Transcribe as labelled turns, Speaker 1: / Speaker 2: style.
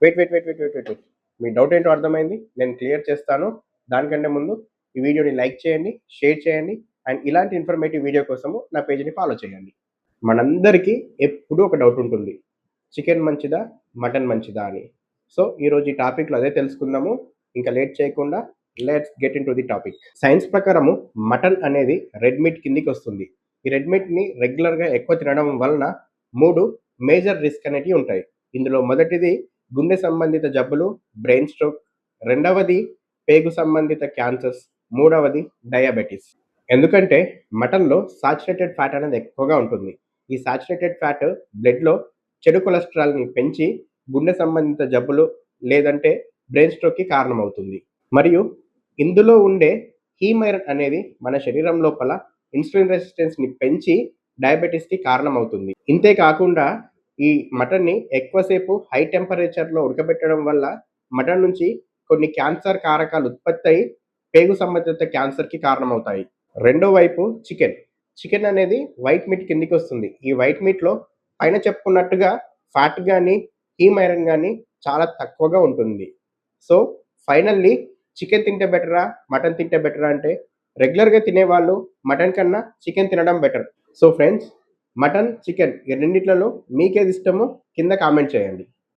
Speaker 1: Wait. మీ doubt ఏంటో అర్థమైంది. నేను క్లియర్ చేస్తాను. దానికంటే ముందు ఈ వీడియోని లైక్ చేయండి, షేర్ చేయండి అండ్ ఇలాంటి ఇన్ఫర్మేటివ్ వీడియో కోసము నా పేజ్‌ని ఫాలో చేయండి. మనందరికీ ఎప్పుడూ ఒక డౌట్ ఉంటుంది. చికెన్ మంచిదా? మటన్ మంచిదా అని. సో, ఈరోజు ఈ టాపిక్‌లో అదే తెలుసుకుందాము. ఇంకా లేట్ చేయకుండా let's get into the topic. Science ప్రకారము మటన్ అనేది రెడ్ మీట్ కిందికొస్తుంది. ఈ రెడ్ మీట్‌ని రెగ్యులర్‌గా ఎక్కువ తినడం వలన 3 మేజర్ రిస్క్ అనేటివి ఉంటాయి. ఇందులో మొదటిది గుండె సంబంధిత జబ్బులు, బ్రెయిన్ స్ట్రోక్. రెండవది పేగు సంబంధిత క్యాన్సర్స్. మూడవది డయాబెటిస్. ఎందుకంటే మటన్‌లో సాచురేటెడ్ ఫ్యాట్ అనేది ఎక్కువగా ఉంటుంది. ఈ సాచురేటెడ్ ఫ్యాట్ బ్లడ్‌లో చెడు కొలెస్ట్రాల్‌ని పెంచి గుండె సంబంధిత జబ్బులు లేదంటే బ్రెయిన్ స్ట్రోక్‌కి కారణమవుతుంది. మరియు ఇందులో ఉండే హీమ్ ఐరన్ అనేది మన శరీరం లోపల ఇన్సులిన్ రెసిస్టెన్స్‌ని పెంచి డయాబెటిస్‌కి కారణమవుతుంది. ఇంతే కాకుండా ఈ మటన్‌ని ఎక్కువసేపు హై టెంపరేచర్‌లో ఉడకబెట్టడం వల్ల మటన్ నుంచి కొన్ని క్యాన్సర్ కారకాలు ఉత్పత్తయి పేగు సంబంధిత క్యాన్సర్‌కి కారణమవుతాయి. రెండో వైపు చికెన్. చికెన్ అనేది వైట్ మీట్ కిందికొస్తుంది. ఈ వైట్ మీట్‌లో పైన చెప్పుకున్నట్టుగా ఫ్యాట్ గాని, హీమ్ ఐరన్ గాని చాలా తక్కువగా ఉంటుంది. సో, ఫైనల్లీ చికెన్ తింటే బెటరా? మటన్ తింటే బెటరా? అంటే రెగ్యులర్‌గా తినేవాళ్ళు మటన్ కన్నా చికెన్ తినడం better. So friends, mutton, chicken ఈ రెండిట్లలో మీకేది ఇష్టమో కింద కామెంట్ చేయండి.